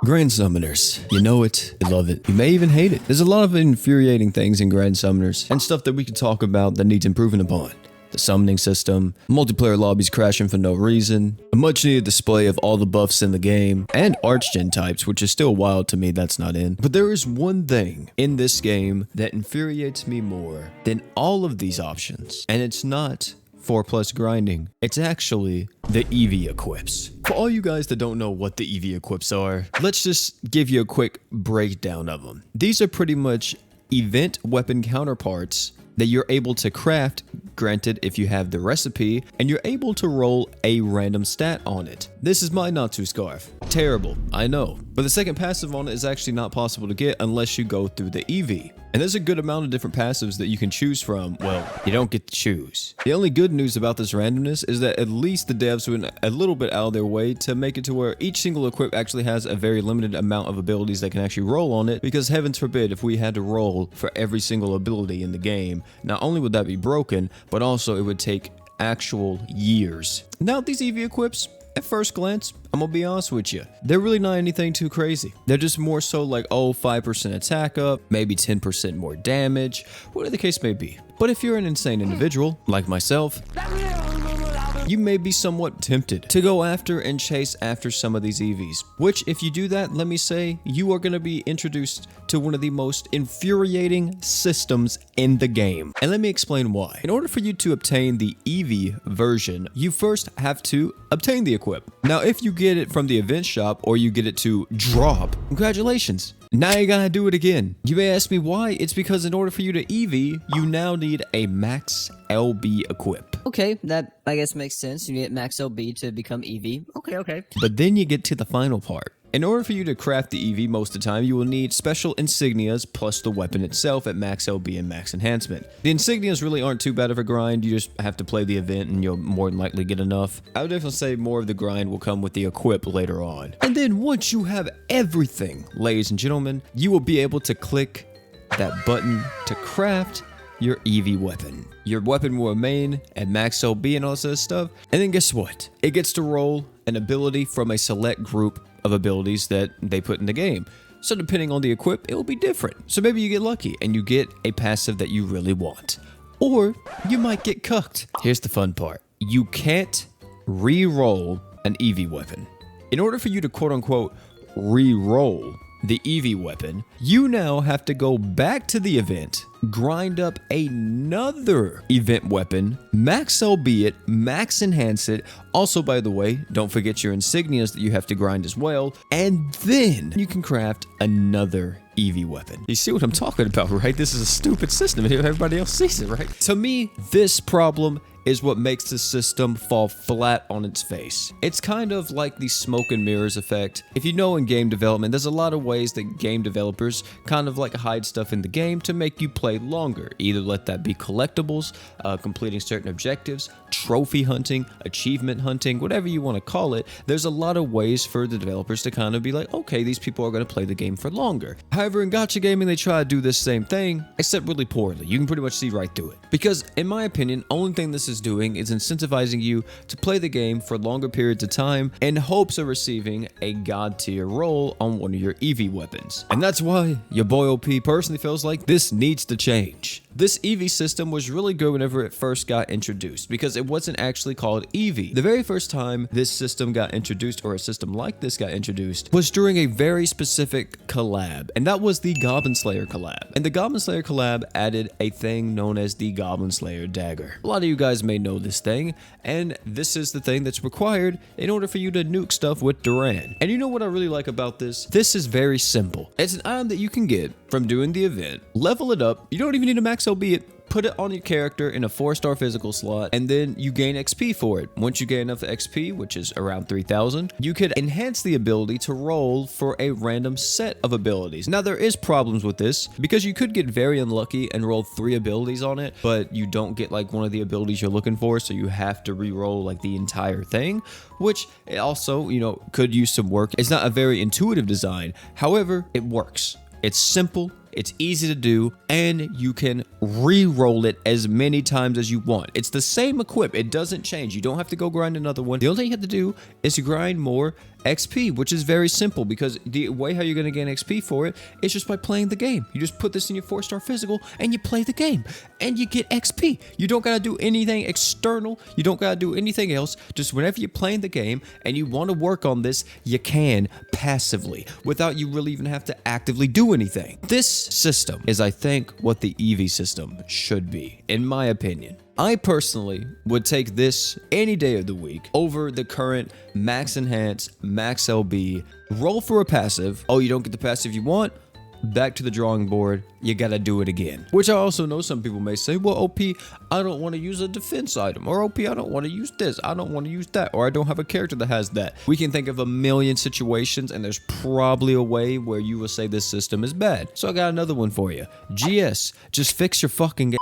Grand Summoners. You know it, you love it, you may even hate it. There's a lot of infuriating things in Grand Summoners and stuff that we can talk about that needs improving upon. The summoning system, multiplayer lobbies crashing for no reason, a much needed display of all the buffs in the game, and archgen types, which is still wild to me that's not in. But there is one thing in this game that infuriates me more than all of these options, and it's not 4+ grinding. It's actually the Eevee equips. For all you guys that don't know what the Eevee equips are, let's just give you a quick breakdown of them. These are pretty much event weapon counterparts that you're able to craft, granted if you have the recipe, and you're able to roll a random stat on it. This is my Natsu Scarf. Terrible, I know. But the second passive on it is actually not possible to get unless you go through the Eevee. And there's a good amount of different passives that you can choose from. Well, you don't get to choose. The only good news about this randomness is that at least the devs went a little bit out of their way to make it to where each single equip actually has a very limited amount of abilities that can actually roll on it, because heavens forbid if we had to roll for every single ability in the game, not only would that be broken, but also it would take actual years. Now these Eevee equips, at first glance, I'm gonna be honest with you, they're really not anything too crazy. They're just more so like, oh, 5% attack up, maybe 10% more damage, whatever the case may be. But if you're an insane individual, like myself, you may be somewhat tempted to go after and chase after some of these Eevees, which if you do that, let me say, you are going to be introduced to one of the most infuriating systems in the game. And let me explain why. In order for you to obtain the Eevee version, you first have to obtain the equip. Now, if you get it from the event shop or you get it to drop, congratulations. Now you gotta do it again. You may ask me why. It's because in order for you to Eevee, you now need a max LB equip. Okay, that I guess makes sense. You need max LB to become Eevee. Okay. But then you get to the final part. In order for you to craft the Eevee most of the time, you will need special insignias plus the weapon itself at max LB and max enhancement. The insignias really aren't too bad of a grind. You just have to play the event and you'll more than likely get enough. I would definitely say more of the grind will come with the equip later on. And then once you have everything, ladies and gentlemen, you will be able to click that button to craft your Eevee weapon. Your weapon will remain at max LB and all this other stuff. And then guess what? It gets to roll an ability from a select group of abilities that they put in the game. So depending on the equip, it will be different. So maybe you get lucky and you get a passive that you really want. Or you might get cucked. Here's the fun part. You can't re-roll an Eevee weapon. In order for you to quote unquote re-roll the Eevee weapon, you now have to go back to the event, grind up another event weapon, max LB it, max enhance it. Also, by the way, don't forget your insignias that you have to grind as well. And then you can craft another Eevee weapon. You see what I'm talking about, right? This is a stupid system and everybody else sees it, right? To me, this problem is what makes the system fall flat on its face. It's kind of like the smoke and mirrors effect. If you know in game development, there's a lot of ways that game developers kind of like hide stuff in the game to make you play longer. Either let that be collectibles, completing certain objectives, trophy hunting, achievement hunting, whatever you want to call it. There's a lot of ways for the developers to kind of be like, okay, these people are going to play the game for longer. However, in gacha gaming, they try to do this same thing, except really poorly. You can pretty much see right through it. Because in my opinion, only thing this is doing is incentivizing you to play the game for longer periods of time in hopes of receiving a god tier roll on one of your Eevee weapons. And that's why your boy OP personally feels like this needs to change. This Eevee system was really good whenever it first got introduced because it wasn't actually called Eevee. The very first time this system got introduced, or a system like this got introduced, was during a very specific collab, and that was the Goblin Slayer collab. And the Goblin Slayer collab added a thing known as the Goblin Slayer dagger. A lot of you guys may know this thing, and this is the thing that's required in order for you to nuke stuff with Duran. And you know what I really like about this? This is very simple. It's an item that you can get from doing the event, level it up, you don't even need a max LB it, put it on your character in a 4-star physical slot, and then you gain XP for it. Once you gain enough XP, which is around 3,000, you could enhance the ability to roll for a random set of abilities. Now, there is problems with this because you could get very unlucky and roll 3 abilities on it, but you don't get like one of the abilities you're looking for, so you have to re-roll like the entire thing, which also, you know, could use some work. It's not a very intuitive design. However, it works. It's simple, it's easy to do, and you can re-roll it as many times as you want. It's the same equip, it doesn't change. You don't have to go grind another one. The only thing you have to do is to grind more XP, which is very simple because the way how you're going to gain XP for it is just by playing the game. You just put this in your 4-star physical and you play the game and you get XP. You don't got to do anything external. You don't got to do anything else. Just whenever you're playing the game and you want to work on this, you can passively without you really even have to actively do anything. This system is, I think, what the Eevee system should be, in my opinion. I personally would take this any day of the week over the current max enhance, max LB, roll for a passive. Oh, you don't get the passive you want? Back to the drawing board, you gotta do it again. Which I also know some people may say, well, OP, I don't want to use a defense item, or OP, I don't want to use this, I don't want to use that, or I don't have a character that has that. We can think of a million situations, and there's probably a way where you will say this system is bad. So I got another one for you. GS, just fix your fucking game.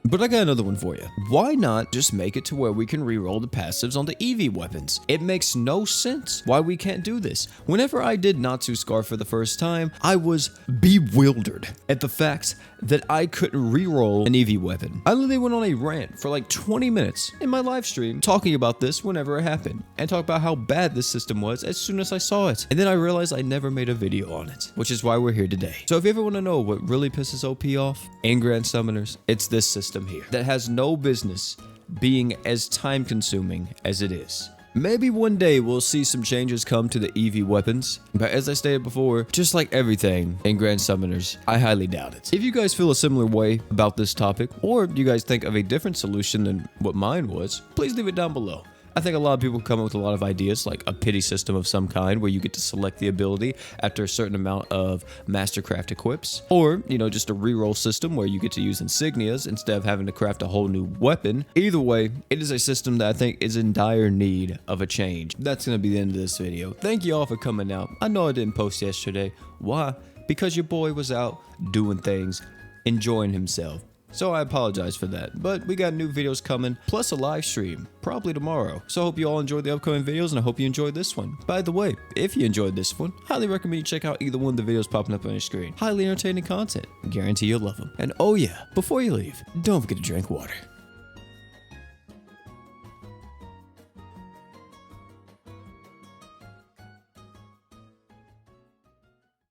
But I got another one for you. Why not just make it to where we can reroll the passives on the Eevee weapons? It makes no sense why we can't do this. Whenever I did Natsu Scarf for the first time, I was bewildered at the fact that I couldn't reroll an Eevee weapon. I literally went on a rant for like 20 minutes in my live stream talking about this whenever it happened and talk about how bad this system was as soon as I saw it. And then I realized I never made a video on it, which is why we're here today. So if you ever want to know what really pisses OP off in Grand Summoners, it's this system here that has no business being as time consuming as it is. Maybe one day we'll see some changes come to the Eevee weapons, but as I stated before, just like everything in Grand Summoners, I highly doubt it. If you guys feel a similar way about this topic, or you guys think of a different solution than what mine was, please leave it down below. I think a lot of people come up with a lot of ideas, like a pity system of some kind where you get to select the ability after a certain amount of Mastercraft equips, or, you know, just a reroll system where you get to use insignias instead of having to craft a whole new weapon. Either way, it is a system that I think is in dire need of a change. That's going to be the end of this video. Thank you all for coming out. I know I didn't post yesterday. Why? Because your boy was out doing things, enjoying himself. So I apologize for that, but we got new videos coming, plus a live stream, probably tomorrow. So I hope you all enjoyed the upcoming videos, and I hope you enjoyed this one. By the way, if you enjoyed this one, highly recommend you check out either one of the videos popping up on your screen. Highly entertaining content. Guarantee you'll love them. And oh yeah, before you leave, don't forget to drink water.